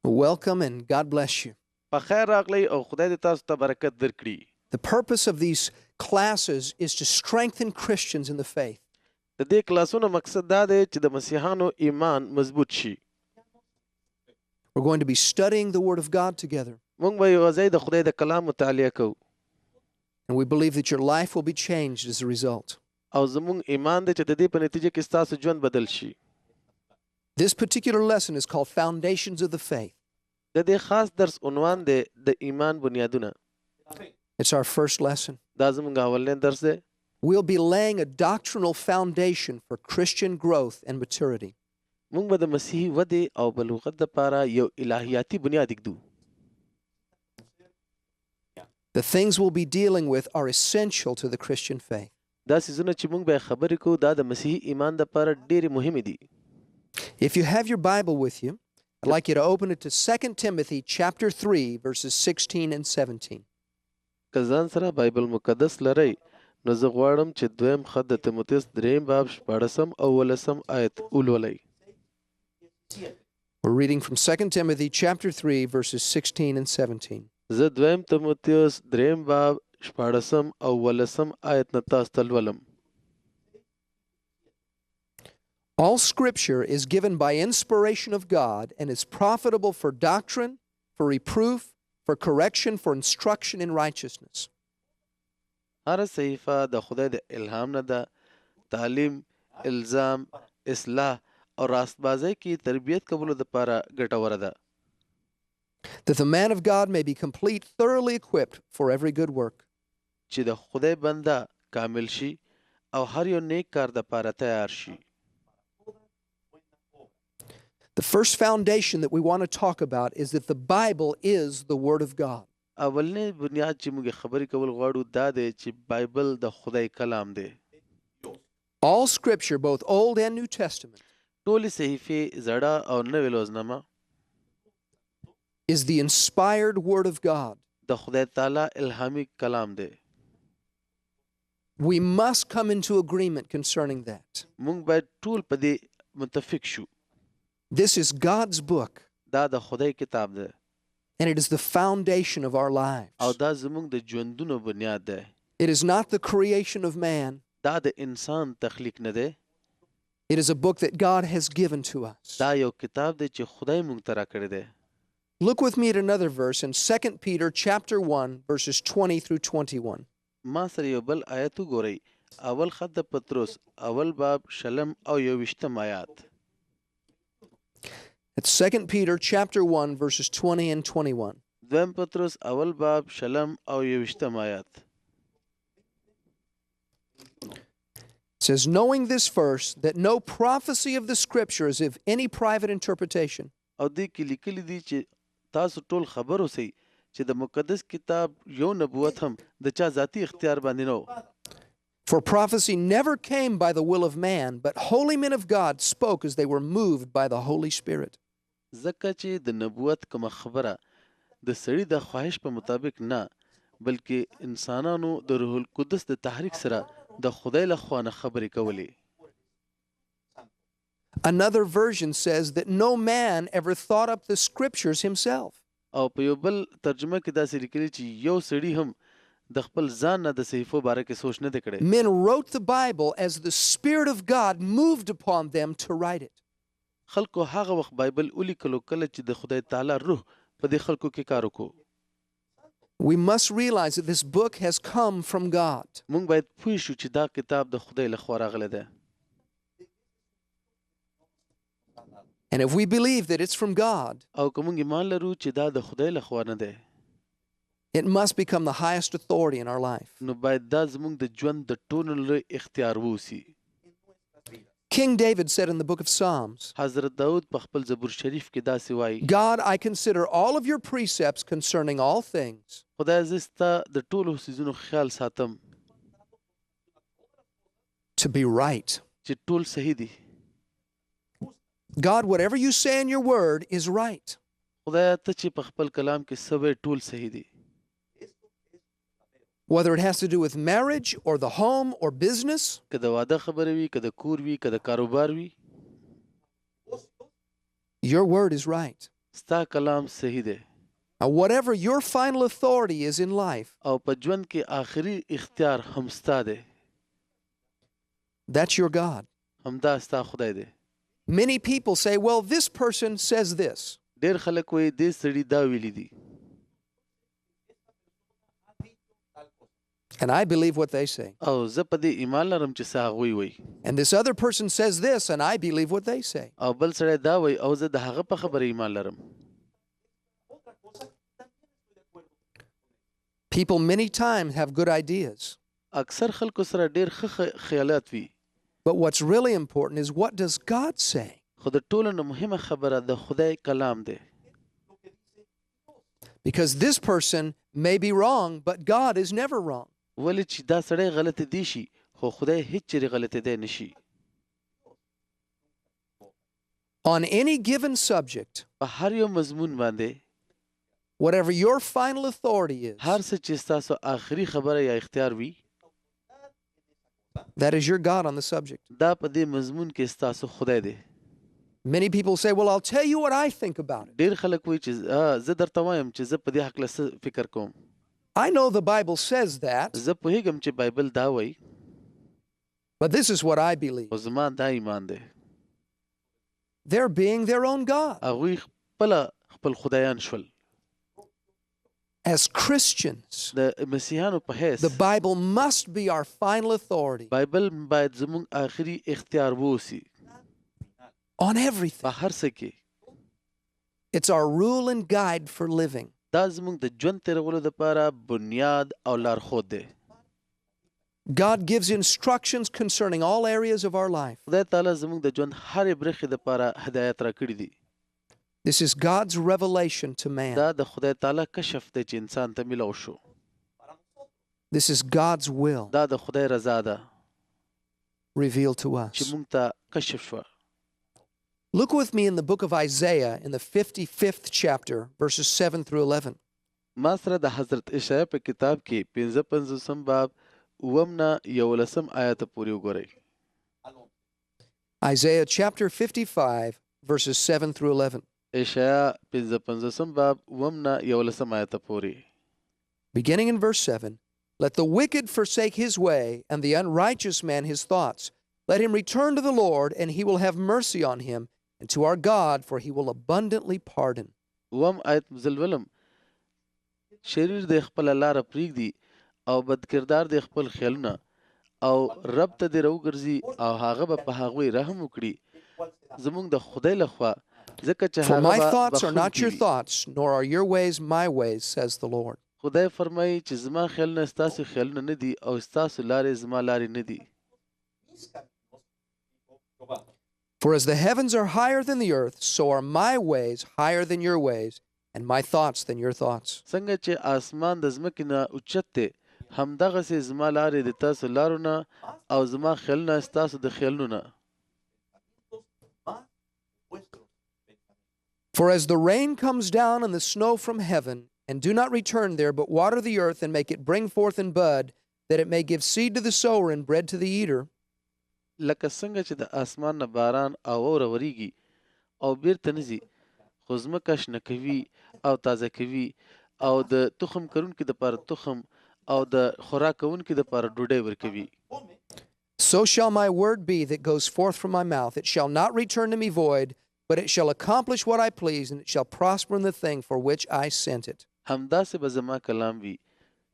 Welcome and God bless you. په خیر راغلی او خدای دې تاسو ته برکت درکړي. The purpose of these classes is to strengthen Christians in the faith. د دې کلاسونو مقصد دا دی چې د مسیحانو ایمان مضبوط شي. We're going to be studying the Word of God together. موږ به یو ځای د خدای د کلام مطالعه کوو. And we believe that your life will be changed as a result. او زموږ ایمان دی چې د دې په نتیجه کې ستاسو ژوند بدل شي. This particular lesson is called Foundations of the Faith. د دې خاص درس عنوان دی د ایمان بنیادونه. It's our first lesson. دا زموږ اولنی درس دی. We'll be laying a doctrinal foundation for Christian growth and maturity. موږ به د مسیحي ودې او بلوغت لپاره یو الهیاتي بنیاد ایږدو. The things we'll be dealing with are essential to the Christian faith. دا څیزونه چې موږ به خبرې کوو دا د مسیحي ایمان لپاره ډېرې مهمې دي. If you have your Bible with you, I'd like you to open it to 2 Timothy chapter 3 verses 16 and 17. که ځان سره بایبل مقدس لرئ نو زه غواړم چې دویم خط د تیموتیوس دریم باب 14 او 18 آیت ولولئ. We're reading from 2 Timothy chapter 3 verses 16 and 17. زه دویم تیموتیوس دریم باب 14 او 18 آیت نه تاسو ته لولم. All scripture is given by inspiration of God and is profitable for doctrine, for reproof, for correction, for instruction in righteousness. هر صحیفه د خدای د الهام نه ده. تعلیم، الزام، اصلاح او راستبازۍ کې تربیت کولو لپاره ګټوره ده. That the man of God may be complete, thoroughly equipped for every good work. چې د خدای بنده کامل شي او هر یو نیک کار لپاره تیار شي. The first foundation that we want to talk about is that the Bible is the Word of God. اولنی بنیاد چې موږ خبرې کول غواړو دا دی چې بایبل د خدای کلام دی. All scripture, both Old and New Testament, ټولې صحیفې زړه او نوې لوزنامه is the inspired Word of God. د خدای تعالی الهامي کلام دی. We must come into agreement concerning that. موږ باید ټول په دې متفق شو. This is God's book, دا د خدای کتاب دی and it is the foundation of our lives. او دا زموږ د ژوندونو بنیاد دی. It is not the creation of man. دا د انسان تخلیق نه دی. It is a book that God has given to us. دا یو کتاب دی چې خدای موږ ته راکړی دی. Look with me at another verse in 2 Peter chapter 1 verses 20 through 21. ما سره یو بل آیت وګورئ. اول خط د پطرس اول باب شلم او 21 آیات. It's 2 Peter chapter 1 verses 20 and 21. دویم پطرس اول باب شلم او 21 آیات. It says, knowing this first, that no prophecy of the scripture is of any private interpretation. او دې کې لیکلي دي چې تاسو ټول خبر اوسئ چې د مقدس کتاب یو نبوت هم د چا ذاتی اختیار باندې نه و. For prophecy never came by the will of man, but holy men of God spoke as they were moved by the Holy Spirit. ځکه چې د نبوت کومه خبره د سړي د خواهش په مطابق نه بلکې انسانانو د روح القدس د تحریک سره د خدای له خوا نه خبرې کولې. Another version says that no man ever thought up the scriptures himself. او په یو بل ترجمه کې داسې لیکلي چې یو سړي هم د خپل ځان نه د صحیفو باره کې سوچ نه دی کړی. Men wrote the Bible as the Spirit of God moved upon them to write it. خلکو هغه وخت بایبل ولیکلو کله چې د خدای تعالی روح په دې خلکو کې کار وکړو. We must realize that this book has come from God. موږ باید پوه شو چې دا کتاب د خدای له خوا راغلی دی. And if we believe that it's from God, او که موږ ایمان لرو چې دا د خدای له خوا نه دی it must become the highest authority in our life. نو باید دا زموږ د ژوند د ټولو لوی اختیار ووسي. King David said in the book of Psalms, حضرت داود په خپل زبور شریف کې داسې وایي. God, I consider all of your precepts concerning all things. خدای زه ستا د ټولو څیزونو خیال ساتم To be right. چې ټول صحیح دي. God, whatever you say in your word is right. خدای ته چې په خپل کلام کې څه وایې ټول صحیح دي. Whether it has to do with marriage or the home or business, که د واده خبره وي که د کور وي که د کاروبار وي your word is right. ستا کلام صحیح دی Now, whatever your final authority is in life, او په ژوند کې آخري اختیار هم ستا دی that's your God. همدا ستا خدای دی Many people say, well, this person says this. ډېر خلک وایي دې سړي دا ویلي دي And I believe what they say. او زه په دې ایمان لرم چې څه هغوی وایي And this other person says this, and I believe what they say. او بل سړی دا وایي او زه د هغه په خبره ایمان لرم People many times have good ideas. اکثر خلکو سره ډېر ښه خیالات وي But what's really important is, what does God say? خو د ټولو نه مهمه خبره د خدای کلام دی Because this person may be wrong, but God is never wrong. ولې چې دا سړی غلطه دی شي خو خدای هیڅ چیرې غلطه دی نشي On any given subject, په هر یو مضمون باندې whatever your final authority is, هر څه چې ستاسو آخري خبره یا اختیار وي that is your God on the subject. دا په دې مضمون کې ستاسو خدای دی Many people say, well, I'll tell you what I think about it. ډېر خلک وایي چې زه درته وایم چې زه په دې هکله څه فکر کوم I know the Bible says that, زه پوهېږم چې بایبل دا وایي but this is what I believe. خو زما دا ایمان دی They're being their own God. هغوی خپل خدایان شول As Christians, د مسیحیانو په حیث the Bible must be our final authority بایبل باید زموږ آخري اختیار ووسي on everything. په هر څه کې It's our rule and guide for living. دا زموږ د ژوند تېرولو دپاره بنیاد او لارښود دی God gives instructions concerning all areas of our life. خدای تعالی زموږ د ژوند هرې برخې دپاره هدایت راکړي دي This is God's revelation to man. دا د خدای تعالی کشف دی چې انسان ته میلاو شو This is God's will دا د خدای رضا ده revealed to چې us. موږ ته کشف شوه Look with me in the book of Isaiah in the 55th chapter, verses 7 through 11. ما سره د حضرت اشعیا په کتاب کې 55 باب 11 آیات پورې وګورئ Isaiah chapter 55, verses 7 through 11. اشعیا 55 باب 11 آیات پورې Beginning in verse 7, let the wicked forsake his way, and the unrighteous man his thoughts. Let him return to the Lord, and he will have mercy on him, and to our God, for he will abundantly pardon. آیت مزلولم شریر د خپل لاره پرېږدي او بدکردار د خپل خیالونه او رب ته دې راوګرځي او هغه به په هغوی رحم وکړي زموږ د خدای لخوا ځکه چې For my هغه thoughts are not your بخښونکی وي. thoughts, nor are your ways my ways, says the Lord. خدای فرمایي چې زما خیالونه ستاسو خیالونه نه دي او ستاسو لارې زما لارې نه دي For as the heavens are higher than the earth, so are my ways higher than your ways, and my thoughts than your thoughts. څنګه چې آسمان د ځمکې نه اوچت دی همدغسې زما لارې د تاسو لارو نه او زما خیالونه ستاسو د خیالونو نه For as the rain comes down and the snow from heaven, and do not return there, but water the earth and make it bring forth and bud, that it may give seed to the sower and bread to the eater, لکه څنګه چې د اسمان نه باران او اوره وریږي او بیرته نه ځي خو ځمکه شنه کوي او تازه کوي او د تخم کرونکي دپاره تخم او د خوراک کوونکي دپاره ډوډۍ ورکوي so shall my word be that goes forth from my mouth. It shall not return to me void, but it shall accomplish what I please, and it shall prosper in the thing for which I sent it. همداسې به زما کلام وي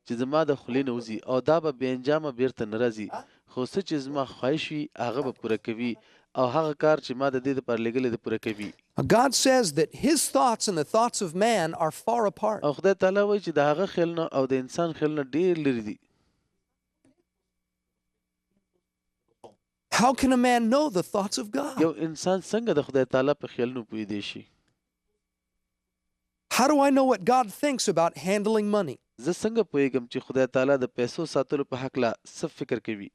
چې زما د خولې نه وځي او دا به بې انجامه بیرته نه راځي خو څه چې زما خواهش وي هغه به پوره کوي او هغه کار چې ما د دې دپاره لېږلی دی پوره کوي God says that his thoughts and the thoughts of man are far apart. او خدای تعالی وایي چې د هغه خیالونه او د انسان خیالونه ډېر لرې دي How can a man know the thoughts of God? یو انسان څنګه د خدای تعالی په خیالونو پوهېدی شي How do I know what God thinks about handling money? زه څنګه پوهېږم چې خدای تعالی د پیسو ساتلو په هکله څه فکر کوي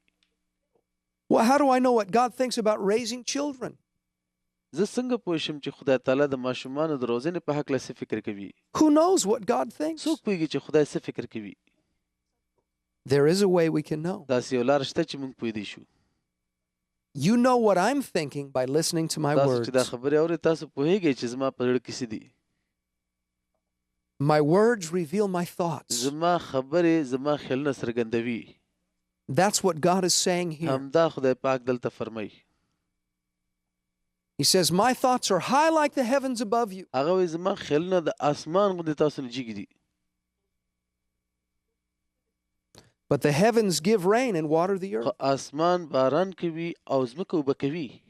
Well, how do I know what God thinks about raising children? زه څنګه پوه شم چې خدای تعالی د ماشومانو د روزنې په هکله څه فکر کوي Who knows what God thinks? څوک پوهېږي چې خدای څه فکر کوي There is a way we can know. داسې یو لار شته چې موږ پوهېدی شو You know what I'm thinking by listening to my تاسو چې دا words. خبرې اورئ تاسو پوهېږئ چې زما په زړه کې څه دي My words reveal my thoughts. زما خبرې زما خیالونه څرګندوي. That's what God is saying here. همدا خدای پاک دلته فرمایي. He says, my thoughts are high like the heavens above you. هغه وایي زما خیالونه د اسمان غوندې تاسو نه جګ دي. But the heavens give rain and water the earth. خو اسمان باران کوي او ځمکه اوبه کوي.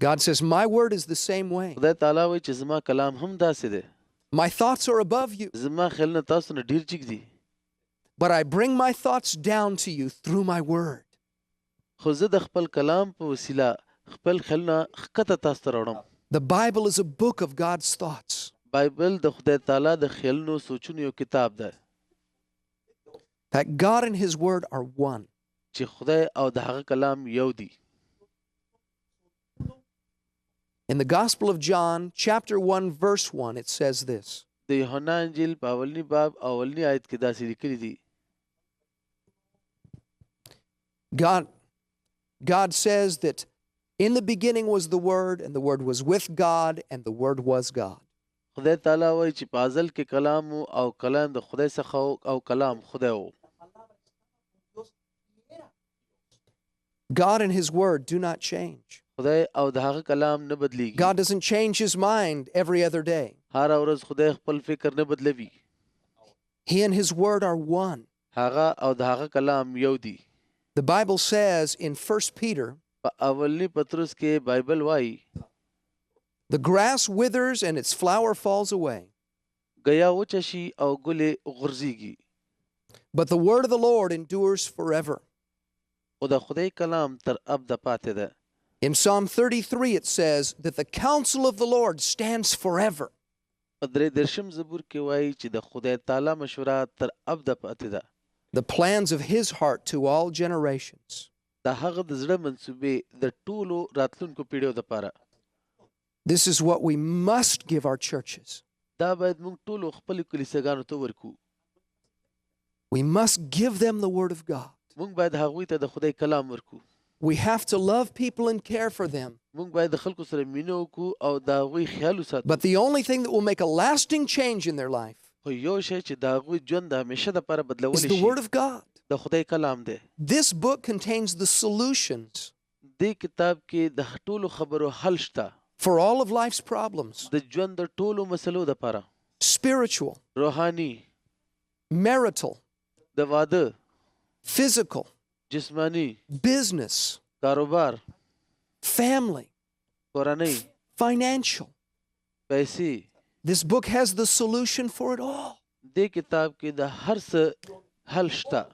God says, my word is the same way. خدای تعالی وایي چې زما کلام هم داسې دی. My thoughts are above you. زما خیالونه تاسو نه ډیر جګ دي. But I bring my thoughts down to you through my word. خو زه د خپل کلام په وسیله خپل خیالونه ښکته تاسو ته راوړم. The Bible is a book of God's thoughts. بایبل د خدای تعالی د خیالونو سوچونو یو کتاب ده. That God and his word are one. چې خدای او د هغه کلام یو دي. In the Gospel of John, chapter 1, verse 1, it says this. د یوحنا انجیل په اولنی باب اولنی آیت کې داسې لیکلي دي. God says that in the beginning was the Word, and the Word was with God, and the Word was God. خدای تعالی وایي چې په ازل کې کلام او کلام د خدای څخه او کلام خدای و. God and his word do not change. خدای او د هغه کلام نه بدلیږي. God doesn't change his mind every other day. هر ورځ خدای خپل فکر نه بدلوي. He and his word are one. هغه او د هغه کلام یو دي. The Bible says in 1 Peter, په اولنی پطرس کې بایبل وایي the grass withers and its flower falls away, ګیا وچه شي او ګلې غورځېږي. but the word of the Lord endures forever. او د خدای کلام تر ابده پاتې ده. In Psalm 33 it says that the counsel of the Lord stands forever. په درې دېرشم زبور کې وایي چې د خدای تعالی مشوره تر ابده پاتې ده. The plans of his heart to all generations. د هغه د زړه منصوبې د ټولو راتلونکو پیړیو دپاره. This is what we must give our churches. دا باید موږ ټولو خپلو کلیساګانو ته ورکو. We must give them the word of God. موږ باید هغوی ته د خدای کلام ورکو. We have to love people and care for them. موږ باید د خلکو سره مینه وکړو او د هغوی خیال وساتو. But the only thing that will make a lasting change in their life خو یو شی چې د هغوی ژوند د همیشه دپاره is بدلولی the شي word of God. د خدای کلام دی. This book contains the solutions دې کتاب کې د ټولو خبرو حل شته. for all of life's problems. د ژوند د ټولو مسلو دپاره. Spiritual, روحاني، marital, د واده، physical, جسمانی، business, کاروبار، family, کورنۍ، financial. پیسې. This book has the solution for it all. دې کتاب کې د هر څه حل شته.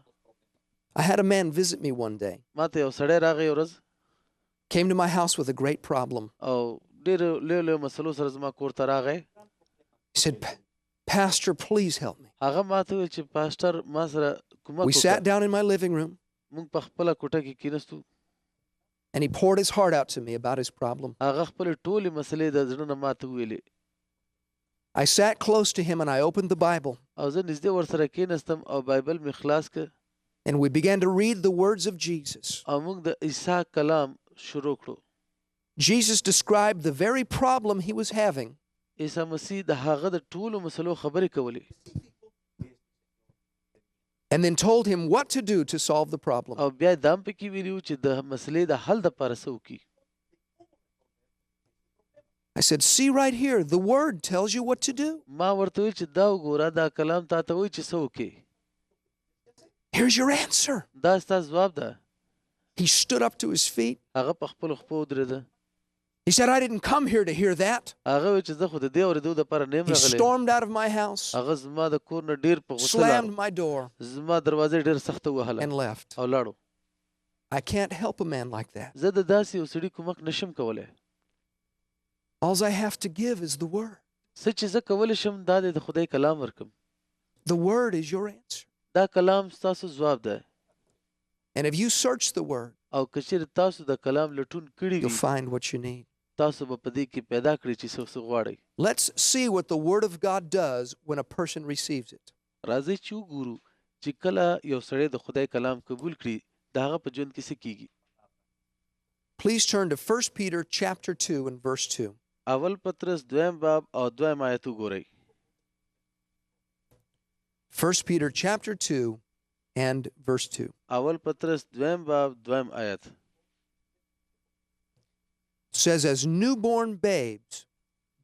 I had a man visit me one day. ما ته یو سړی راغی یو ورځ Came to my house with a great problem. او ډېرو لویو لویو مسلو سره زما کور ته راغی. He said, Pastor, please help me. هغه ما ته وویل چې پاسټر ما سره کومک We sat وکړه. down in my living room موږ په خپله کوټه کې کېناستو. and he poured his heart out to me about his problem. هغه خپلې ټولې مسلې د زړه نه ما ته وویلې. I sat close to him and I opened the Bible او زه نږدې ورسره کېناستم او بایبل مې خلاص کړ and we began to read the words of Jesus. او موږ د عیسی کلام شروع کړو. Jesus described the very problem he was having. عیسی مسیح د هغه د ټولو مسلو خبرې کولې And then told him what to do to solve the problem. او بیا دا هم پکې ویلي و چې د مسلې د حل دپاره څه وکړي. I said, see right here, the word tells you what to do. ما ورته ویل چې دا وګوره دا کلام تا ته وایي چې څه وکړي. Here's your answer. دا ستا ځواب ده. He stood up to his feet. هغه په خپلو خپو ودرېده. He said, I didn't come here to hear that. هغه ویل چې زه خو د دې اورېدو دپاره نه یم He راغلی. stormed out of my house, هغه زما د کور نه ډېر په غوسه slammed لاړ. my door, زما دروازې ډېر سخته ووهله and left. او لاړو. I can't help a man like that. زه د داسې یو سړي کومک نشم کولی. All I have to give is the word. څه چې زه کولی شم دا دی د خدای کلام ورکم. The word is your answer. دا کلام ستاسو ځواب ده. And if you search the word, او که چېرې تاسو د کلام لټون کړي you'll وي find what you need. تاسو به په دې کې پیدا کړئ چې څه غواړئ. Let's see what the word of God does when a person receives it. راځئ چې وګورو چې کله یو سړی د خدای کلام قبول کړي د هغه په ژوند کې څه کیږي. Please turn to 1 Peter chapter 2 and verse 2. اول پترس دویم باب او دویم آیت وګورئ. 1 Peter chapter 2 and verse 2. اول پترس دویم باب دویم آیت Says, as newborn babes,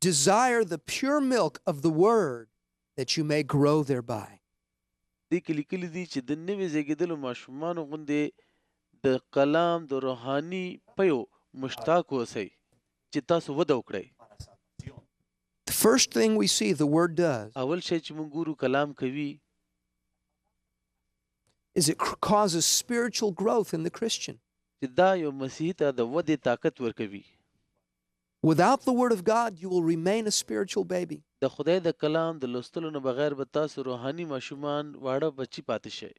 desire the pure milk of the word that you may grow thereby. دې کې لیکلي دي چې د نوي زیږېدلو ماشومانو غوندې د کلام د روحاني پیو مشتاق اوسئ چې تاسو وده وکړئ. The first thing we see the word does اول شی چې موږ ګورو کلام کوي is it causes spiritual growth in the Christian. چې دا یو مسیحي ته د ودې طاقت ورکوي. Without the word of God, you will remain a spiritual baby. د خدای د کلام د لوستلو نه بغیر به تاسو روحاني ماشومان واړه بچي پاتې شئ.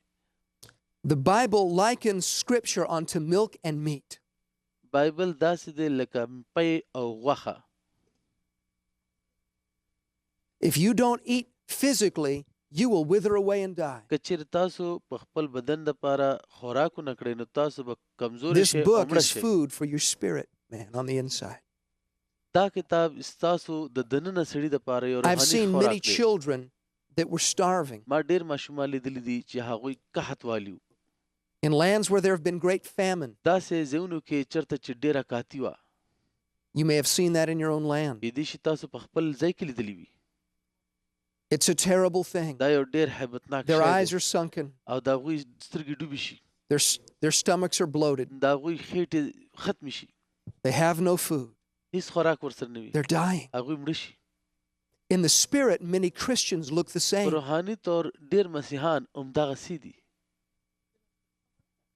The Bible likens scripture unto milk and meat. بایبل داسې دی لکه پی او غوښه. If you don't eat physically, you will wither away and die. که چېرې تاسو په خپل بدن دپاره خوراک ونه کړئ نو تاسو به کمزوري This شئ او book مړه is شئ. food for your spirit, man, on the inside. دا کتاب ستاسو د دننه سړي دپاره یو I've روحاني seen many خوراک دی. children that were starving ما ډېر ماشومان لیدلي دي چې هغوی قحط والي وو. in lands where there have been great famine. داسې ځایونو کې چېرته چې ډېره کاتي وه. You may have seen that in your own land. کیدای شي تاسو په خپل ځای کې لیدلي وي. It's a terrible thing. دا یو ډېر هیبتناک Their شی eyes دی are sunken. او د هغوی سترګې ډوبې شي. Their stomachs are bloated. د هغوی خېټې ختمې شي. They have no food. هیڅ خوراک ورسره نه وي. They're dying. هغوی مړه شي. In the spirit, many Christians look the په same. روحاني طور ډېر مسیحان همدغسې دي.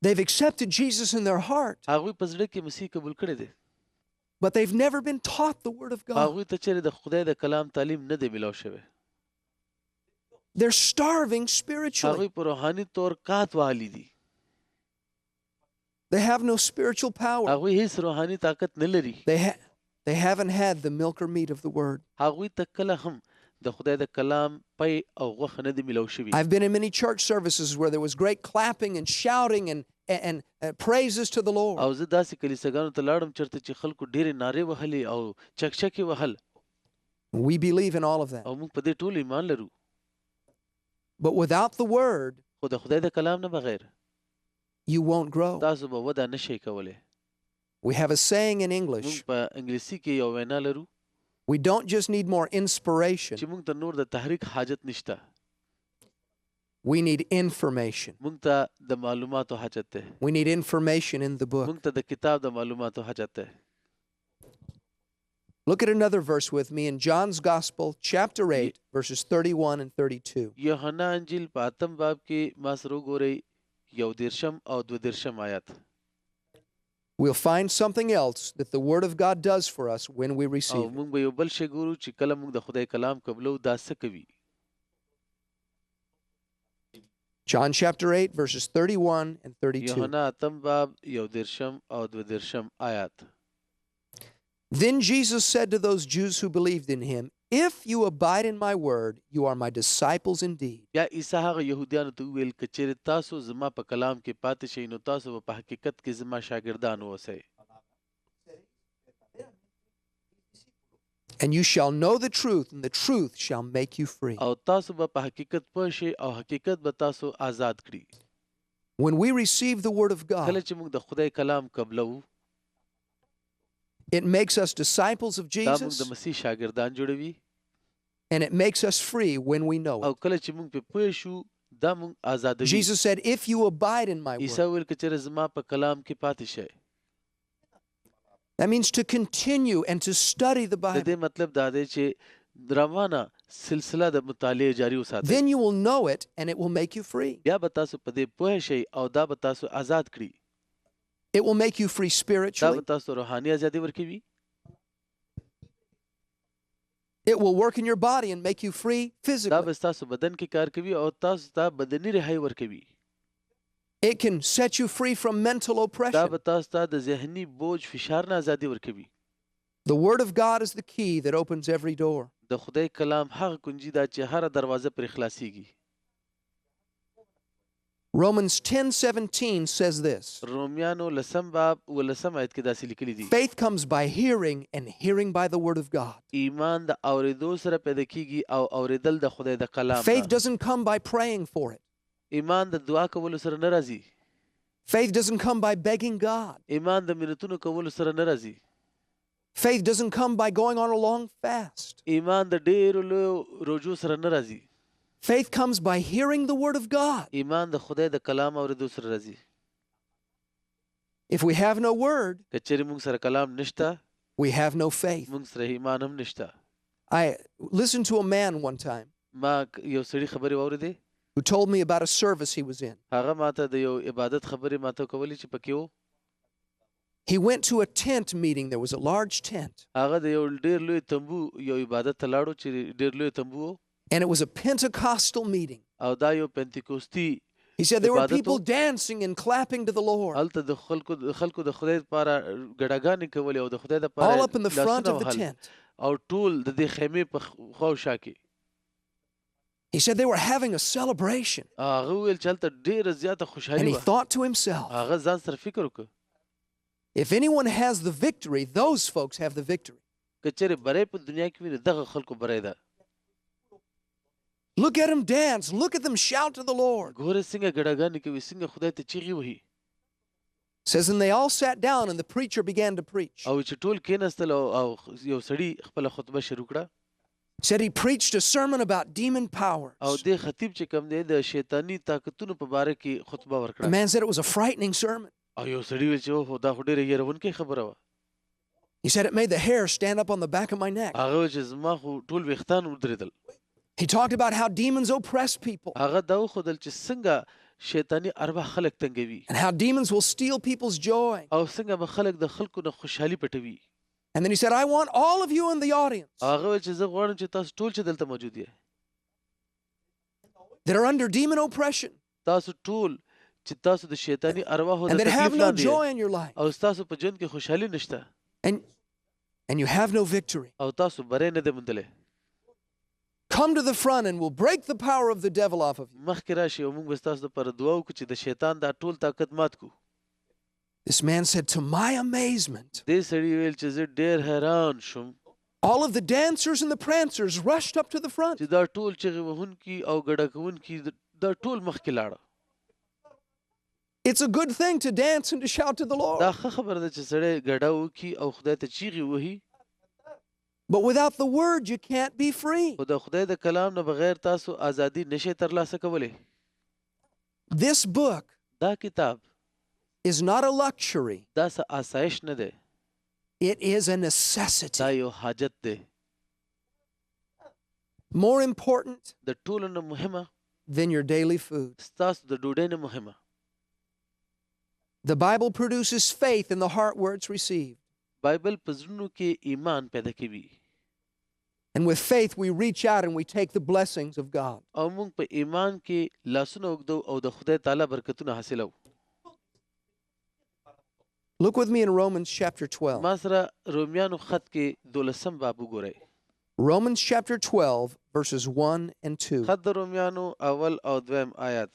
They've accepted Jesus in their heart, هغوی په زړه کې مسیح قبول کړی دی. but they've never been taught the Word of God. هغوی ته چېرې د خدای د کلام تعلیم نه دی میلاو شوی. They're starving spiritually. هغوی په روحاني طور قحط والي دي. They have no spiritual power. هغوی هیڅ روحاني طاقت نه لري. They haven't had the milk or meat of the Word. هغوی ته کله هم د خدای د کلام پی او غوښه نه دی میلاو شوي. I've been in many church services where there was great clapping and shouting and praises to the Lord. او زه داسې کلیساګانو ته لاړم چېرته چې خلکو ډېرې نارې وهلې او چکچکې وهل. We believe in all of that. او موږ په دې ټول ایمان لرو. But without the Word, خو د خدای د کلام نه بغیر you won't grow. تاسو به وده نه شئ کولی. We have a saying in موږ English. په انګلیسي کې یو وینا لرو We don't just need more چې inspiration. موږ ته نور د تحریک حاجت نشته. We need information. موږ ته د معلوماتو حاجت دی. We need information in the book. موږ ته د کتاب د معلوماتو حاجت دی. Look at another verse with me in John's Gospel, chapter 8, verses 31 and 32. یوحنا انجیل په اتم باب کې ما سره وګورئ یو دیرشم او دو دیرشم آیات. We'll find something else that the Word of God does for us when we او receive it. موږ به یو بل شی ګورو چې کله موږ د خدای کلام قبلو دا څه کوي. John chapter 8, verses 31 and 32. یوحنا اتم باب یو دیرشم او دو دیرشم آیات. Then Jesus said to those Jews who believed in him, If you abide in my word, you are my disciples indeed. یا عیسی هغه یهودیانو ته وویل که چېرې تاسو زما په کلام کې پاتې شئ نو تاسو به په حقیقت کې زما شاګردان اوسئ. And you shall know the truth, and the truth shall make you free. او تاسو به په حقیقت پوه شئ او حقیقت به تاسو آزاد کړي. When we receive the word of کله God, چې موږ د خدای کلام قبلو it makes us disciples of دا موږ د Jesus, مسیح شاګردان جوړوي. and it makes us free when we know او it. کله چې موږ په پوه شو دا موږ آزادوي. Jesus said, If you abide in my عیسی word, ویل که چېرې زما په کلام کې پاتې شئ. that means to continue and to study the د Bible. دې مطلب دا دی چې روانه سلسله د مطالعې جاري وساتئ. Then you will know it, and it will make you free. بیا به تاسو په دې پوه شئ او دا به تاسو آزاد کړي. It will make you free دا spiritually. به تاسو روحاني ازادي ورکوي. It will work in your body and make you free دا physically. به تاسو بدن کې کار کوي او تاسو ته بدني رهایی ورکوي. It can set you free from mental دا oppression. به تاسو ته د ذهني بوج فشار نه ازادي ورکوي. The word of God is the key that opens every door. د خدای کلام هغه کنجي ده چې هر دروازه پر خلاصيږي. Romans 10:17 says this. رومیانو لسم باب ولسم آیت کې داسې لیکلي دي Faith comes by hearing, and hearing by the word of God. ایمان د اورېدو سره پیدا کیږي او اورېدل د خدای د کلام Faith نه doesn't come by praying for it. ایمان د دعا کولو سره نه راځي Faith doesn't come by begging God. ایمان د منتونو کولو سره نه راځي Faith doesn't come by going on a long fast. ایمان د ډېرو لویو روژو سره نه راځي Faith comes by hearing the word of God. ایمان د خدای د کلام اورېدو سره راځي If we have no word, که چېرې موږ سره کلام نشته we have no faith. موږ سره ایمان هم نشته I listened to a man one time ما یو سړي خبرې واورېدې who told me about a service he was in. هغه ماته د یو عبادت خبرې ماته کولې چې پکې و He went to a tent meeting. There was a large tent, هغه د یو ډېر لوی تمبو یو عبادت ته لاړو چې ډېر لوی تمبو و and it was a Pentecostal meeting. او دا یو پنتیکوستي He said there were عبادت people و. dancing and clapping to the Lord, هلته د خلکو د خدای لپاره ګډاګانې کولې او د خدای all لپاره up in the front لاسونه of the وهل tent. او ټول د دې خیمې په خوا او شا کې He said they were having a celebration. هغه وویل چې هلته ډېره زیاته And خوشحالي he وه thought to himself, هغه ځان سره فکر وکړ if anyone has the victory, those folks have the victory. که چېرې بری په دنیا کې وي نو دغه خلکو بری ده Look at them dance. Look at them shout to the Lord. ګوره څنګه ګډاګانې کوي څنګه خدای ته چیغې وهي Says, and they all sat down and the preacher began to preach. او چې ټول کېناستل او یو سړي خپله خطبه شروع کړه Said he preached a sermon about demon powers. او دې خطیب چې کوم دی د شیطاني طاقتونو په باره کې خطبه The ورکړه man said it was a frightening sermon. او یو سړي ویل چې اوهو دا خو ډېره یېرونکې خبره وه He said it made the hair stand up on the back of my neck. هغه ویل چې زما خو ټول ویښتان ودرېدل He talked about how demons oppress people هغه دا وښودل چې څنګه شیطاني ارواح خلک تنګوي and how demons will steal people's joy. او څنګه به خلک د خلکو نه خوشحالي پټوي And then he said, I want all of you in the audience هغه ویل چې زه غواړم چې تاسو ټول چې دلته موجود یې that are under demon oppression تاسو ټول چې تاسو د شیطاني ارواحو and د that have تکلیف no لاندې joy یې in your life او ستاسو په ژوند کې خوشحالي نشته and you have no victory. او تاسو بری نه دی موندلی Come to the front and we'll break the power of the devil off of you. مخکې راشي او موږ به ستاسو دپاره دعا وکړو چې د شیطان دا ټول طاقت مات کړو This man said, to my amazement, دې سړي ویل چې زه ډېر حیران شوم all of the dancers and the prancers rushed up to the front. چې دا ټول چغې وهونکي او ګډه کوونکي دا ټول مخکې لاړه It's a good thing to dance and to shout to the دا Lord. ښه خبره ده چې سړی ګډه وکړي او خدای ته چیغې وهي But without the word, you can't be free. خو د خدای د کلام نه بغیر تاسو ازادي نشئ ترلاسه کولی This book دا کتاب is not a luxury. دا څه آسایش نه دی It is a دا necessity. یو حاجت دی More important د ټولو نه مهمه than your daily food. ستاسو د ډوډۍ نه مهمه The Bible produces faith in the heart where it's received. بایبل په زړونو کې ایمان پیدا کوي And with faith, we reach out and we take the blessings of God. او موږ په ایمان کې لاسونه اوږدو او د خدای تعالی برکتونه حاصلو Look with me in Romans chapter 12. ما سره رومیانو خط کې 12 باب وګورئ Romans chapter 12, verses 1 and 2. خط د رومیانو اول او دویم آیات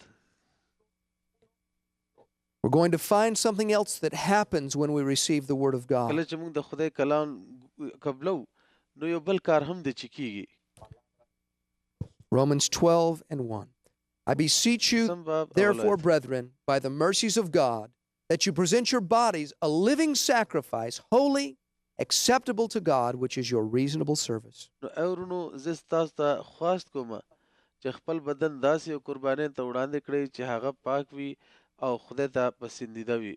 We're going to find something else that happens when we receive the Word of God. کله چې موږ د خدای کلام قبلو نو یو بل کار هم دی چې کیږي Romans 12 and 1. I beseech you, سم باب therefore, اول آیت. brethren, by the mercies of God, that you present your bodies a living sacrifice, holy, acceptable to God, which is your reasonable service. نو اورونو زه ستاسو ته خواست کوم چې خپل بدن داسې یو قربانۍ ته وړاندې کړئ چې هغه پاک وي او خدای ته پسندیده وي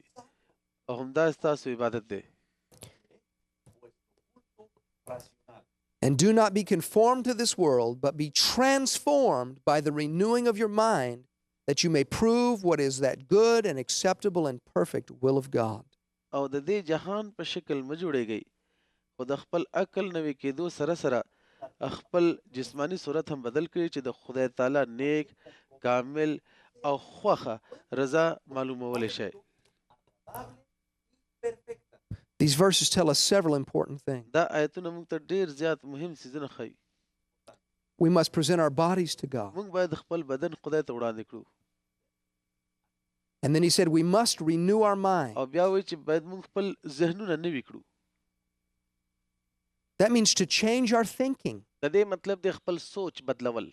او همدا ستاسو عبادت دی And do not be conformed to this world, but be transformed by the renewing of your mind, that you may prove what is that good and acceptable and perfect will of God. او د دې جهان په شکل مه جوړیږئ خو د خپل عقل نوي کېدو سره سره خپل جسمانی صورت هم بدل کړئ چې د خدای تعالی نیک کامل او خوښه رضا معلومولی شئ These verses tell us several important things. دا آیتونه موږ ته ډېر زیات مهم څیزونه ښیي We must present our bodies to God. موږ باید خپل بدن خدای ته وړاندې کړو And then he said, we must renew our mind. او بیا وایي چې باید موږ خپل ذهنونه نوي کړو. That means to change our thinking. د دې مطلب دی خپل سوچ بدلول.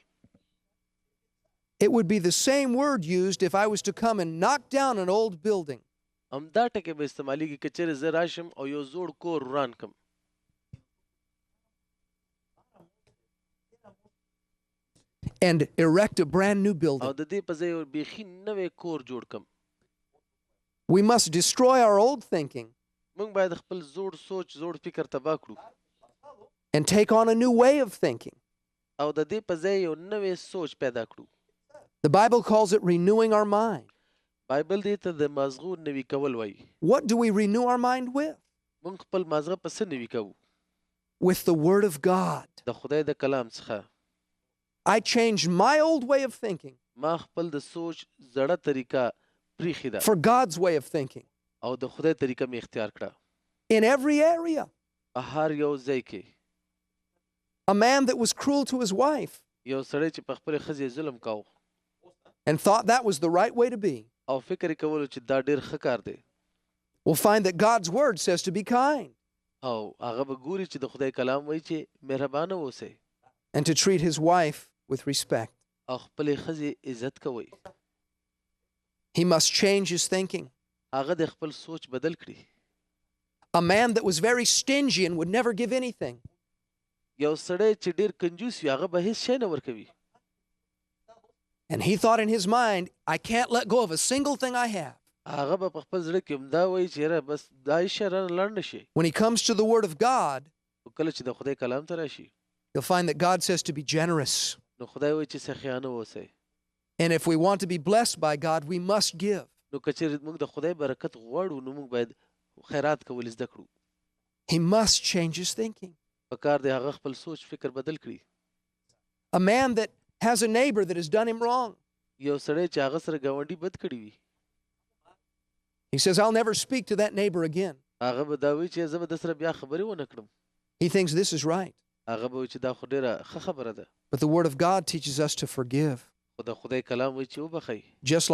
It would be the same word used if I was to come and knock down an old building. همدا ټکی به استعمالیږي که چېرې زه راشم او یو زوړ کور وران کړم. And erect a brand new او building. د دې په ځای یو بیخي نوی کور جوړ کړم. We must destroy our old thinking موږ باید خپل زوړ سوچ زوړ فکر تباه کړو and take on a new way of thinking. او د دې په ځای یو نوی سوچ پیدا کړو. The Bible calls it renewing our mind. بایبل دې ته د مازغو نوي کول وایي. What do we renew our mind with? موږ خپل مازغه په څه نوي کوو؟ With the Word of God. د خدای د کلام څخه. I changed my old way of thinking ما خپل د سوچ زړه طریقه پریښې ده for God's way of thinking او د خدای طریقه مې اختیار کړه. in every area. په هر یو ځای کې. A man that was cruel to his wife یو سړی چې په خپلې ښځې ظلم کاوه and thought that was the right way to be او فکر یې کولو چې دا ډېر ښه کار دی. will find that God's Word says to be kind او هغه به ګوري چې د خدای کلام وایي چې مهربانه اوسئ and to treat his wife with respect. او خپلې ښځې عزت کوئ. He must change his thinking. هغه د خپل سوچ بدل کړي. A man that was very stingy and would never give anything یو سړی چې ډېر کنجوس وي هغه به هیڅ شی نه ورکوي. and he thought in his mind, I can't let go of a single thing I have. هغه به په خپل زړه کې همدا وایي چې یاره بس دا هیڅ شی رانه لړ نه شي. When he comes to the Word of God, خو کله چې د خدای کلام ته راشي you'll find that God says to be generous. نو خدای وایي چې سخیانه اوسئ. And if we want to be blessed by God, we must give. نو که چېرې موږ د خدای برکت غواړو نو موږ باید خیرات کول زده کړو. He must change his thinking. په کار دی هغه خپل سوچ فکر بدل کړي. A man that has a neighbor that has done him wrong, یو سړی چې هغه سره ګاونډي بد کړي وي he says, I'll never speak to that neighbor again. هغه به دا وایي چې زه به د سره بیا خبرې ونه کړم. He thinks this is right. هغه به وایي چې دا خو ډېره ښه خبره ده. But the Word of God teaches us to forgive, خو د خدای کلام وایي چې وبخئ just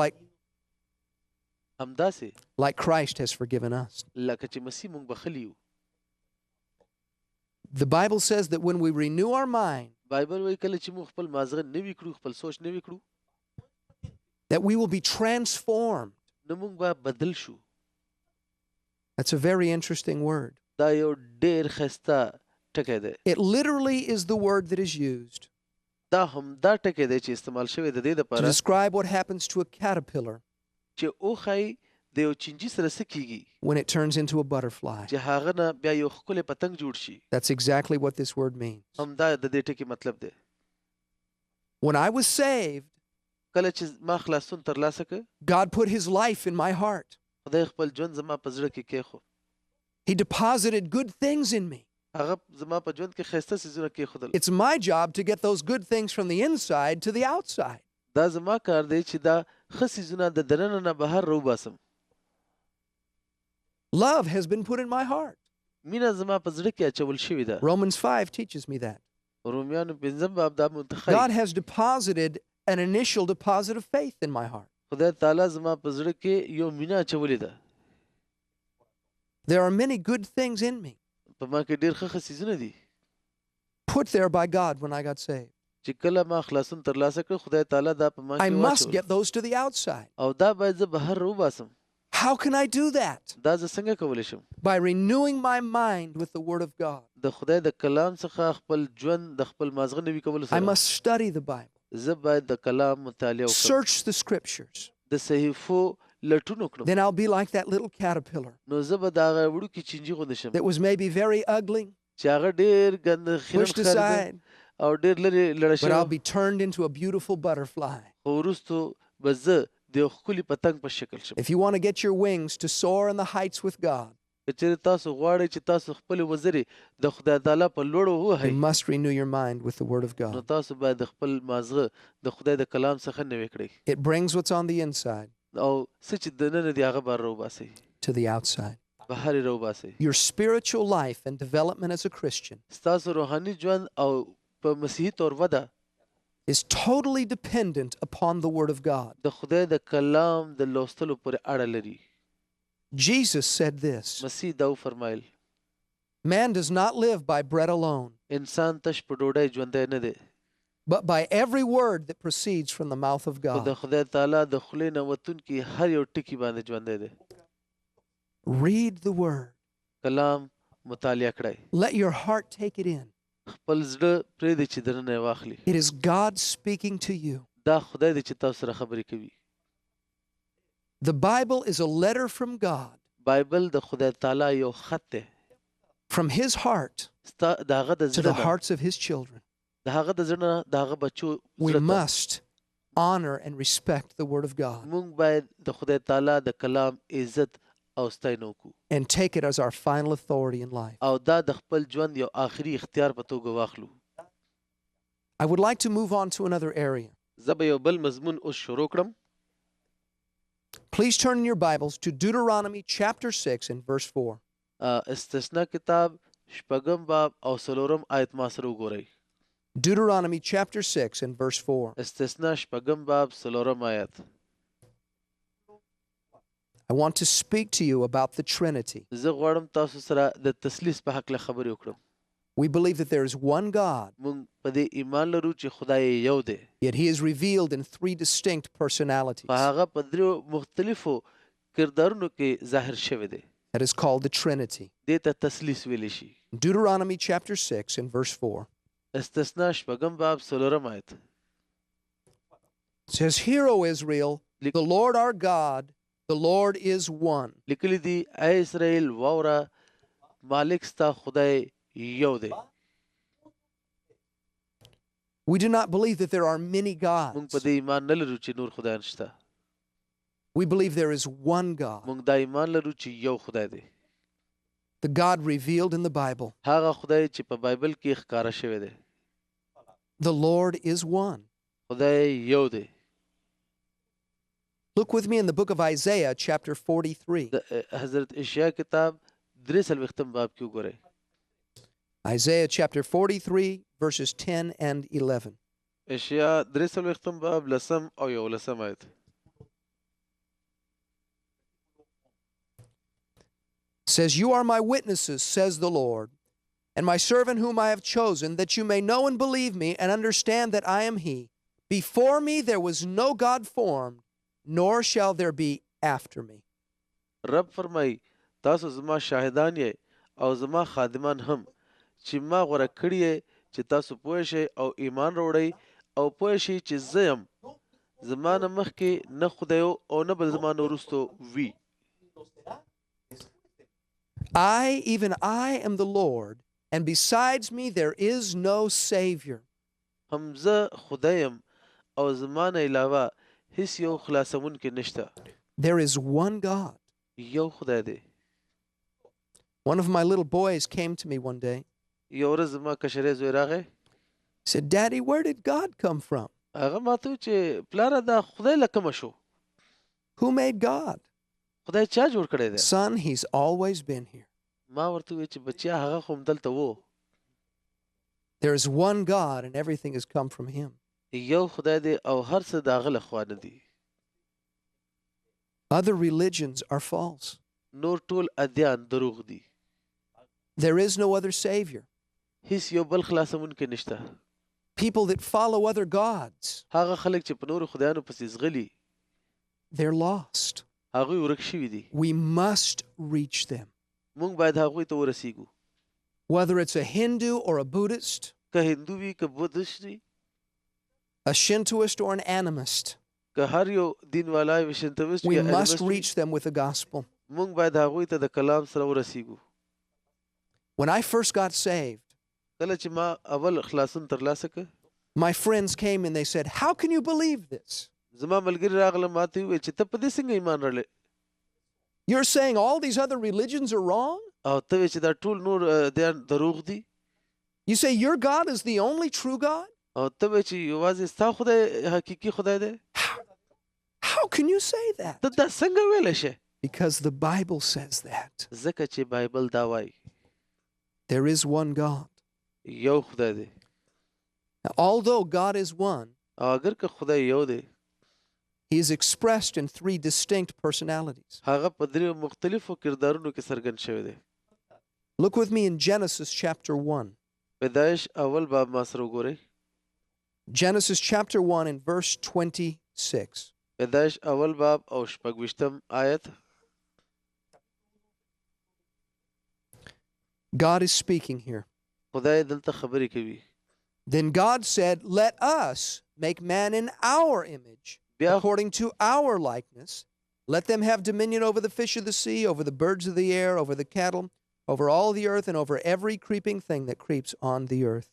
همداسې like Christ has forgiven us. لکه چې مسیح موږ بخلي یو. The Bible says that when we renew our mind, بایبل وایي کله چې موږ خپل مازغه نوي کړو خپل سوچ نوي کړو that we will be transformed. نو موږ به بدل شو. That's a very interesting word. دا یو ډېر ښایسته ټکی دی. It literally is the word that is used دا همدا ټکی دی چې استعمال شوی د دې to دپاره describe what happens to a caterpillar چې وښایي د یو چینجي سره څه کیږي when it turns into a butterfly. چې هغه نه بیا یو ښکلی پتنګ جوړ شي. That's exactly what this word means. همدا د دې ټکي مطلب دی. When I was saved, کله چې ما خلاصون ترلاسه کړ God put his life in my heart. خدای خپل ژوند زما په زړه کې کېښود. He deposited good things in me. هغه زما په ژوند کې ښایسته څیزونه کېښودل. It's my job to get those good things from the inside to the outside. دا زما کار دی چې دا ښه څیزونه د دننه نه بهر راوباسم. Love has been put in my heart. مینه زما په زړه کې اچول شوې ده. Romans 5 teaches me that. رومیانو 5 باب دا God منتخب has deposited an initial deposit of faith in my heart. خدای تعالی زما په زړه کې یو مینه اچولې ده. There are many good things in me په ما کې ډېر ښه څیزونه دي put there by God when I got saved. چې کله ما خلاصون ترلاسه کړ خدای تعالی دا په ما I کې must واچول get those to the outside. او دا باید زه بهر راوباسم. How can I do that? دا زه څنګه کولی شم؟ By renewing my mind with the Word of God. د خدای د کلام څخه خپل ژوند د خپل مازغه نوي کولو I سره must study the Bible, زه باید د کلام مطالعه وکړم. search the Scriptures. د صحیفو لټون وکړم. Then I'll be like that little caterpillar نو زه به د هغه وړوکي چینجي غوندې شم that was maybe very ugly, چې هغه ډېر ګنده خیرن pushed ښکارېده aside, او ډېر لرې لړه but I'll شوی be turned into a beautiful butterfly. خو وروستو به زه د یو ښکلي پتنګ په شکل شم. If you want to get your wings to soar in the heights with God, که چېرې تاسو غواړئ چې تاسو خپلې وزرې د خدای تعالی په لوړو you ووهئ must renew your mind with the Word of نو God. تاسو باید د خپل مازغه د خدای د کلام څخه نوی کړئ It brings what's on the inside او څه چې دننه دي هغه بهر راوباسئ to the outside. بهر یې راوباسئ. Your spiritual life and development as a Christian ستاسو روحاني ژوند او په مسیحي طور وده is totally dependent upon the Word of God. د خدای د کلام د لوستلو پورې اړه لري. Jesus said this, مسیح دا وفرمایل man does not live by bread alone, انسان تش په ډوډۍ ژوندی نه دی but by every word that proceeds from the mouth of خو د God. خدای تعالی د خولې نه وتونکي هر یو ټکي باندې ژوندی دی. Read the Word. کلام مطالعه کړئ. Let your heart take it in. خپل زړه پرېږدئ چې دننه یې واخلي. It is God speaking to you. دا خدای دی چې تاسو سره خبرې کوي. The Bible is a letter from God, بایبل د خدای تعالی یو خط دی from His heart ستا د هغه د to زړه the نه hearts of His children. د هغه د زړه نه د هغه بچو We زړه ته. must honor and respect the Word of God موږ باید د خدای تعالی د کلام عزت او ستاینه وکړو and take it as our final authority in life. او دا د خپل ژوند یو آخري اختیار په توګه واخلو. I would like to move on to another area. زه به یو بل مضمون اوس شروع کړم. Please turn in your Bibles to Deuteronomy chapter 6 and verse 4. استثنا کتاب شپږم باب او څلورم آیت ما سره وګورئ. Deuteronomy chapter 6 and verse 4. استثنا شپږم باب څلورم آیت. I want to speak to you about the Trinity. زه غواړم تاسو سره د تثلیث په هکله خبرې وکړم. We believe that there is one God, موږ په دې ایمان لرو چې خدای یو دی. yet He is revealed in three distinct personalities. په هغه په دریو مختلفو کردارونو کې ظاهر شوی دی. That is called the Trinity. دې ته تثلیث ویلی شي. Deuteronomy chapter 6 and verse 4. استثنا شپږم باب څلورم آیت. It says, Hear, O Israel, the Lord our God, the Lord is one. لیکلی دی ای اسرائیل واوره مالک ستا خدای یو دی. We do not believe that there are many موږ په gods. دې ایمان نه لرو چې نور خدایان شته. We believe there is one God, موږ دا ایمان لرو چې یو خدای دی. the God revealed in the Bible. هغه خدای چې په بایبل کې ښکاره شوی دی. The Lord is one. خدای یو دی. Look with me in the book of Isaiah chapter 43. د حضرت اشعیا کتاب 43 باب کې وګورئ. Isaiah chapter 43 verses 10 and 11. اشعیا 43 باب 10 او 11 آیت. Says, You are my witnesses, says the Lord, and my servant whom I have chosen, that you may know and believe me and understand that I am He. Before me there was no God formed, nor shall there be after me. رب فرمای تاسو زما شاهدان یې او زما خادمان هم چې ما غوره کړی یې چې تاسو پوه شئ او ایمان راوړئ او پوه شئ چې زه یم. زما نه مخکې نه خدای او نه بل زما نه وروستو وي. I, even I, am the Lord, and besides me there is no Savior. هم زه خدای یم او زما نه علاوه هیڅ یو خلاصونکی نشته. There is one God. یو خدای دی. One of my little boys came to me one day. یو ورځ زما کشری زوی راغی. He said, Daddy, where did God come from? هغه ماته وویل چې پلاره دا خدای له کومه شو؟ Who made God? خدای چا جوړ کړی دی؟ Son, He's always been here. ما ورته وویل چې بچیا هغه خو همدلته و. There is one God and everything has come from Him. یو خدای دی او هر څه د هغه له خوا نه دي. Other religions are false. نور ټول ادیان دروغ دي. There is no other Savior. هیڅ یو بل خلاصونکی نشته. People that follow other gods, هغه خلک چې په نورو خدایانو پسې ځغلي they're lost. هغوی ورک شوي دي. We must reach them. موږ باید هغوی ته ورسیږو. Whether it's a Hindu or a Buddhist, که هندو وي که بودست وي a Shintoist or an animist, که هر یو دین والا وي شنتویست we وي must انیمست وي reach them with the gospel. موږ باید هغوی ته د کلام سره ورسیږو. When I first got saved, کله چې ما اول خلاصون ترلاسه کړ my friends came and they said, How can you believe this? زما ملګري راغله ماته وویل چې ته په دې څنګه ایمان راړې You're saying all these other religions are wrong? او ته وایې چې دا ټول نور دیان دروغ دي You say your God is the only true God? او ته وایې چې یوازې ستا خدای حقیقي خدای دی. How can you say that? ته دا څنګه ویلی شې؟ Because the Bible says that. ځکه چې بایبل دا وایي There is one God. یو خدای دی. Now, although God is one, او اگر که خدای یو دی he is expressed in three distinct personalities. هغه په درې مختلفو کردارونو کې څرګند شوی دی. Look with me in Genesis chapter 1. پیدایش اول باب ما سره وګورئ. Genesis chapter 1 and verse 26. پیدایش اول باب او 26 آیت. God is speaking here. خدای دلته خبرې کوي. Then God said, "Let us make man in our image, بیا according to our likeness. Let them have dominion over the fish of the sea, over the birds of the air, over the cattle, over all the earth, and over every creeping thing that creeps on the earth."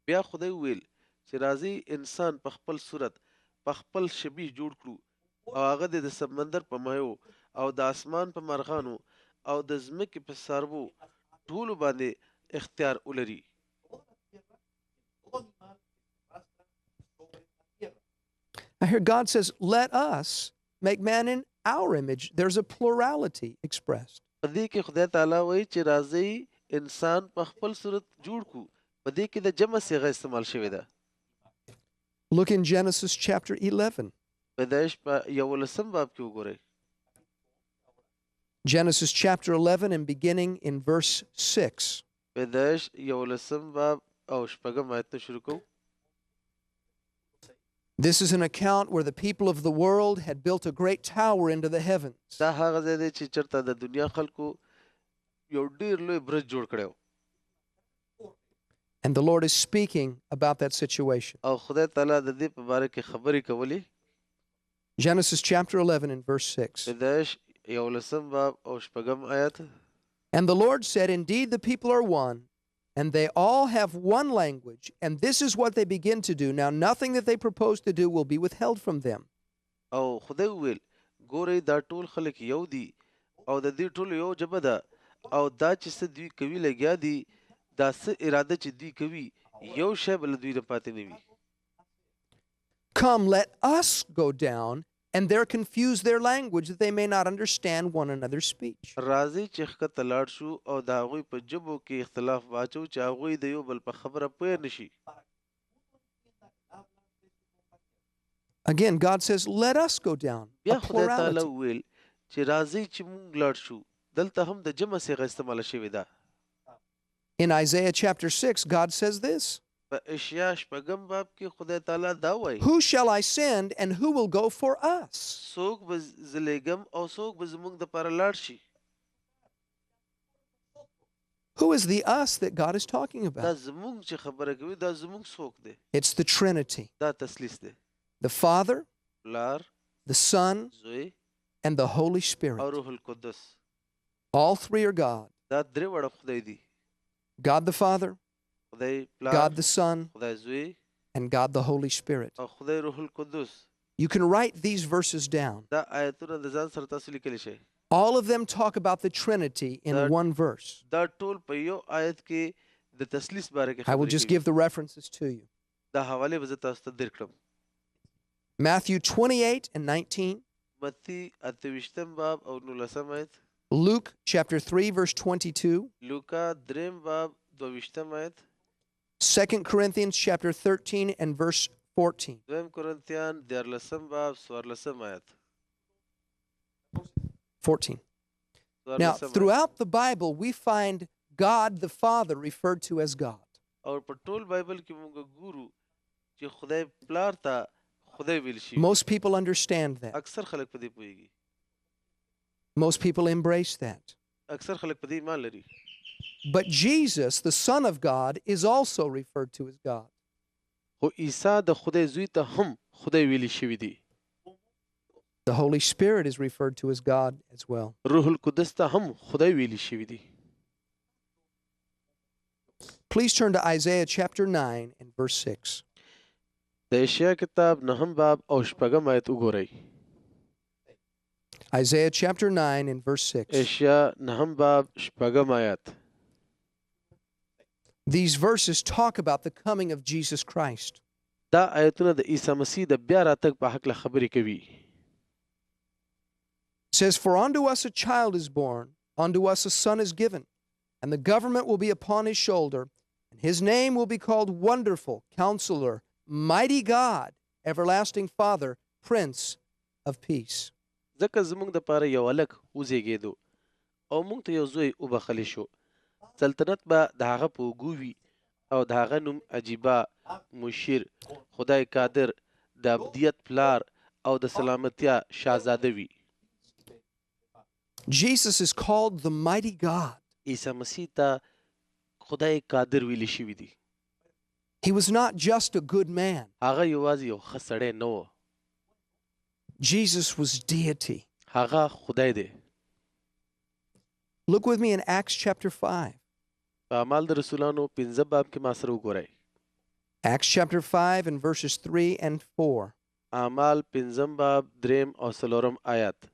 بیا خدای ویل چې راځي انسان په خپل صورت په خپل شبیه جوړ کړو او هغه د سمندر په مایو او د اسمان په مرغانو او د ځمکې په څاروو ټولو باندې اختیار ولري. Now here God says, "Let us make man in our image." There's a plurality expressed. په دې کې خدای تعالی وایي چې راځي انسان په خپل صورت جوړ کړو. په دې کې د جمع صيغه استعمال شوې ده. Look in Genesis chapter 11. پیدایش په 11 باب کې وګورئ. Genesis chapter 11 and beginning in verse 6. پیدایش 11 باب او 6 آیت نه شروع کوو. This is an account where the people of the world had built a great tower into the heavens. دا هغه ځای دی چې چېرته د دنیا خلکو یو ډېر لوی برج جوړ کړی و. And the Lord is speaking about that situation. او خدای تعالی د دې په باره کې خبرې کولې. Genesis chapter 11 and verse 6. پیدایش 11 باب او 6 آیت. And the Lord said, "Indeed, the people are one, and they all have one language, and this is what they begin to do. Now, nothing that they propose to do will be withheld from them." او خدای ویل ګورئ دا ټول خلک یو دي او د دې ټولو یو ژبه ده او دا چې څه دوی کوي لګیا دي دا څه اراده چې دوی کوي یو شی به له دوی نه پاتې نه وي. "Come, let us go down and there confuse their language that they may not understand one another's speech." راځي چې ښکته لاړ شو او د هغوی په ژبو کې اختلاف واچو چې هغوی د یو بل په خبره پوه نشي. Again, God says, "Let us go down." بیا A خدای تعالی plurality. ویل چې راځي چې مونږ لاړ شو. دلته هم د جمع صيغه استعمال شوې ده. In Isaiah chapter 6, God says this, په اشعیا 6 باب کې خدای تعالی دا وایي "Who shall I send and who will go for us?" څوک به زلیګم او څوک به زمونږ دپاره لاړ شي. Who is the us that God is talking دا about? زمونږ چې خبره کوي دا زمونږ څوک دی. It's the Trinity, دا تسلیس دی. the Father, پلار، the Son, زوی and the Holy او Spirit. روح القدس. All three are God. دا درې وړه خدای دي. God the Father, خدای پلار، God the Son, خدای زوی and God the Holy Spirit. او خدای روح القدس. You can write these verses down. دا آیتونه د ځان سره تاسو لیکلی شئ. All of them talk about the Trinity in That- one verse. دا ټول په یو آیت کې د تسلیس باره کې I will خبرې just کوي. give the references to you. دا حواله به زه تاسو ته درکړم. Matthew 28 and 19, متی 28 باب او 19 آیت. Luke chapter 3, verse 22, لوکا 3 باب 22 آیت. 2 Corinthians chapter 13 and verse 14. 2 کرنتیان 14 باب 14 آیت. 14. Now, throughout the Bible, we find God the Father referred to as God. او په ټول بایبل کې موږ ګورو چې خدای پلار ته خدای ویل شي. Most people understand that. اکثر خلک په دې پوهیږي. Most people embrace that. اکثر خلک په دې ایمان لري. But Jesus, the Son of God, is also referred to as God. خو عیسی د خدای زوی ته هم خدای ویل شوی دی. The Holy Spirit is referred to as God as well. روح القدس ته هم خدای ویل شوی دی. Please turn to Isaiah chapter 9 and verse 6. د اشعیا کتاب 9 باب او 6 آیت وګورئ. Isaiah chapter 9 and verse 6. اشعیا 9 باب 6 آیت. These verses talk about the coming of Jesus Christ. دا آیتونه د عیسی مسیح د بیا راتګ په حق له خبرې کوي. It says, "For unto us a child is born, unto us a son is given, and the government will be upon his shoulder, And his name will be called Wonderful, Counselor, Mighty God, Everlasting Father, Prince of Peace. ځکه زموږ د پاره یو الک وزېږېدو او موږ ته یو زوی وبخلی شو. سلطنت به د هغه په اوږو وي او د هغه نوم عجیبه، مشیر، خدای قادر، د ابدیت پلار او د سلامتیا شاهزاده وي. Jesus is called the Mighty God. عیسی مسیح ته خدای قادر ویلی شوي دي. He was not just a good man. هغه یوازې یو ښه سړی نه و. Jesus was deity. هغه خدای دی. Look with me in Acts chapter 5. په اعمال د رسولانو 15 باب کې ما سره وګورئ. Acts chapter 5 and verses 3 and 4. اعمال 15 باب 3 او 4 آیات.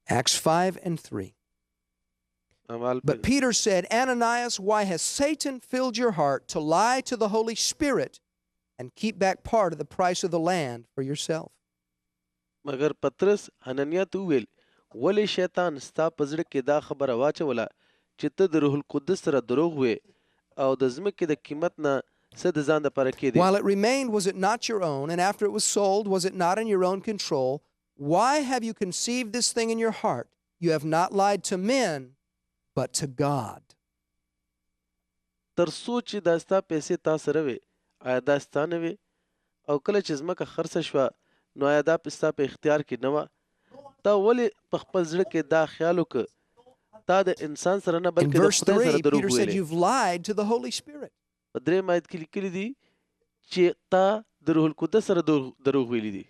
Acts 5 and 3. But Peter said, Ananias, why has Satan filled your heart to lie to the Holy Spirit and keep back part of the price of the land for yourself? مگر پترس حنانیا ته وویل، ولې شیطان ستا په زړه کې دا خبره واچوله چې ته د روح القدس سره دروغ وې او د ځمکې د قیمت نه څه د ځان دپاره کېدې؟ While it remained, was it not your own? And after it was sold, was it not in your own control? Why have you conceived this thing in your heart? You have not lied to men, but to God. تر څو چې دا ستا پیسې تا سره وې، آیا دا ستا نه وې؟ او کله چې ځمکه خرڅه شوه، نو آیا دا ستا په اختیار کې نه وه؟ تا ولې په خپل زړه کې دا خیال وکړه تا د انسان سره نه In بلکې د verse خدای 3, سره دروغ Peter said, ویلې؟ You've lied to the Holy Spirit. په 3 آیت کې لیکلي دي چې تا د روح القدس سره دروغ ویلي دي.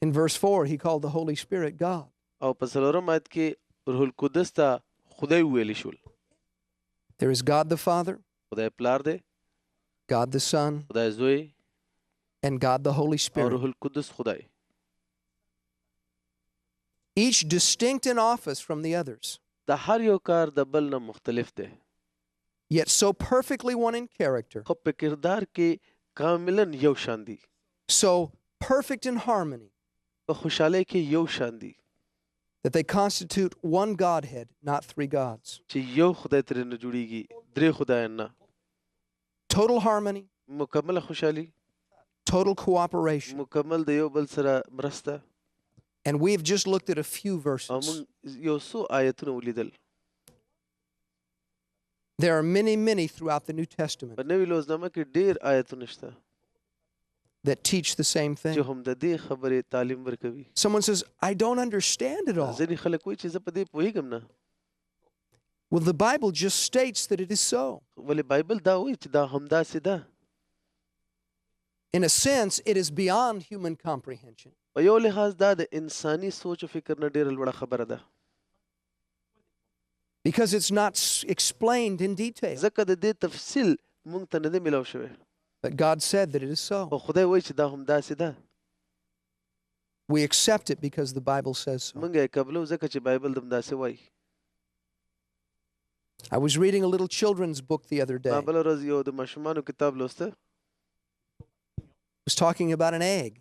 In verse 4, he called the Holy Spirit God. او په 4 آیت کې روح القدس ته خدای ویلی شول. There is God the Father, خدای پلار دی، God the Son, خدای زوی and God the Holy او Spirit. روح القدس خدای. Each distinct in office from the others, د هر یو کار د بل نه مختلف دی، yet so perfectly one in character, خو په کردار کې کاملا یو شان دي، so perfect in harmony, په خوشحالۍ کې یو شان دي that they constitute one Godhead, not three gods. چې یو خدای ترې نه جوړیږي، درې خدایان نه. Total harmony, مکمله خوشحالي، total cooperation. مکمل د یو بل سره مرسته. And we've just looked at a few او verses. موږ یو څو آیتونه ولیدل. There are many, many throughout the New په Testament نوي لوزنامه کې ډېر آیتونه شته that teach the same چې thing. هم د دې خبرې تعلیم ورکوي. Someone says, I don't understand it all. ځینې خلک وایي چې زه په دې پوهېږم نه. Well, the Bible just states that it is so. ولې بایبل دا وایي چې دا همداسې ده. In a sense, it is beyond human comprehension. په یو لحاظ دا د انساني سوچ او فکر نه ډېره لوړه خبره ده. Because it's not explained in detail. ځکه د دې تفصیل موږ ته نه دی میلاو شوی. But God said that it is خو so. خدای وایي چې دا همداسې ده. We accept it because the Bible says so. موږ یې قبلو ځکه چې بایبل همداسې وایي. I was reading a little children's book the other day. ما بله ورځ یو د ماشومانو کتاب لوسته. It was talking about an egg.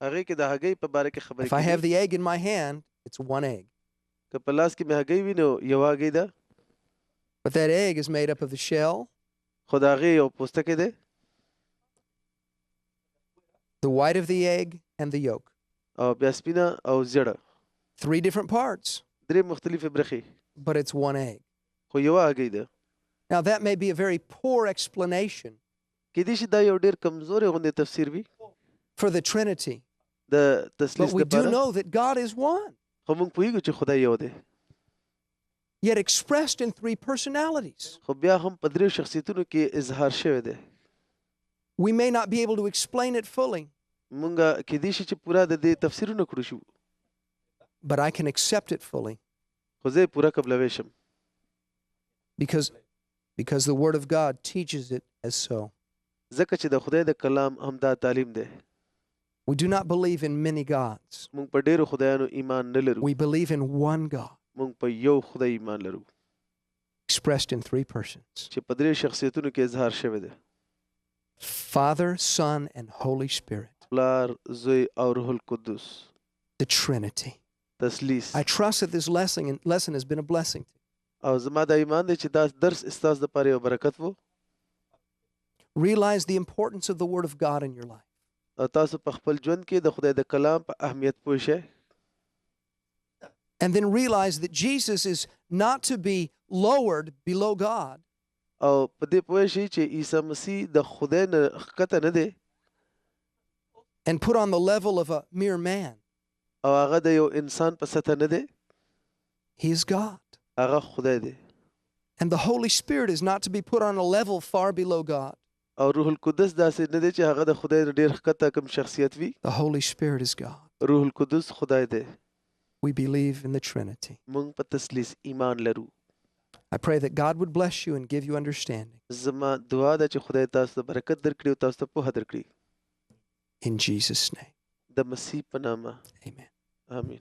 هغې کې د هګۍ په باره کې خبرې If I have کېدې. the egg in my hand, it's one egg. که په لاس کې مې هګۍ وي نو یوه هګۍ ده، But that egg is made up of the shell, خو د هغې یو پوستکی دی، the white of the egg, and the yolk. او بیا سپینه او زیړه. 3 different parts, 3 مختلفې برخې، but it's one egg. خو یوه هګۍ ده. Now, that may be a very poor explanation کېدای شي دا یو ډېر کمزوری غوندې تفسیر وي for the Trinity, د but تثلیث we do دپاره، know that God is one, خو موږ پوهېږو چې خدای یو دی، yet expressed in 3 personalities. خو بیا هم په 3 شخصیتونو کې اظهار شوی دی. We may not be able to explain it fully, موږ کېدای شي چې پوره د دې تفسیر نه کړو شو، but I can accept it fully خو زه یې پوره قبلوی شم because the Word of God teaches it as so. ځکه چې د خدای د کلام همدا تعلیم دی. We do not believe in many gods. موږ په ډېرو خدایانو ایمان نه لرو، We believe in one God موږ په یو خدای ایمان لرو expressed in 3 persons. چې په 3 شخصیتونو کې اظهار شوی دی: Father, Son, and Holy Spirit. پلار، زوی او روح القدس، The Trinity. تثلیث. I trust that this lesson has been a blessing to you. او زما د ایمان دی چې دا درس استاسو لپاره یو برکت وو. Realize the importance of the Word of God in your life. او تاسو په خپل ژوند کې د خدای د کلام په اهمیت پوه شئ. And then realize that Jesus is not to be lowered below God. او په دې پوه شئ چې عیسی مسیح د خدای نه ښکته نه دی And put on the level of a mere man. او هغه د یو انسان په سطح نه دی. He is God. هغه خدای دی. And the Holy Spirit is not to be put on a level far below God. او روح القدس داسې نه دی چې هغه د خدای نه ډېر ښکته کوم شخصیت وي. The Holy Spirit is God. روح القدس خدای دی. We believe in the Trinity. موږ په تثلیث ایمان لرو. I pray that God would bless you and give you understanding. زما دعا ده چې خدای تاسو ته برکت درکړي او تاسو ته پوهه درکړي. In Jesus' name. د مسیح په نامه. Amen. آمین.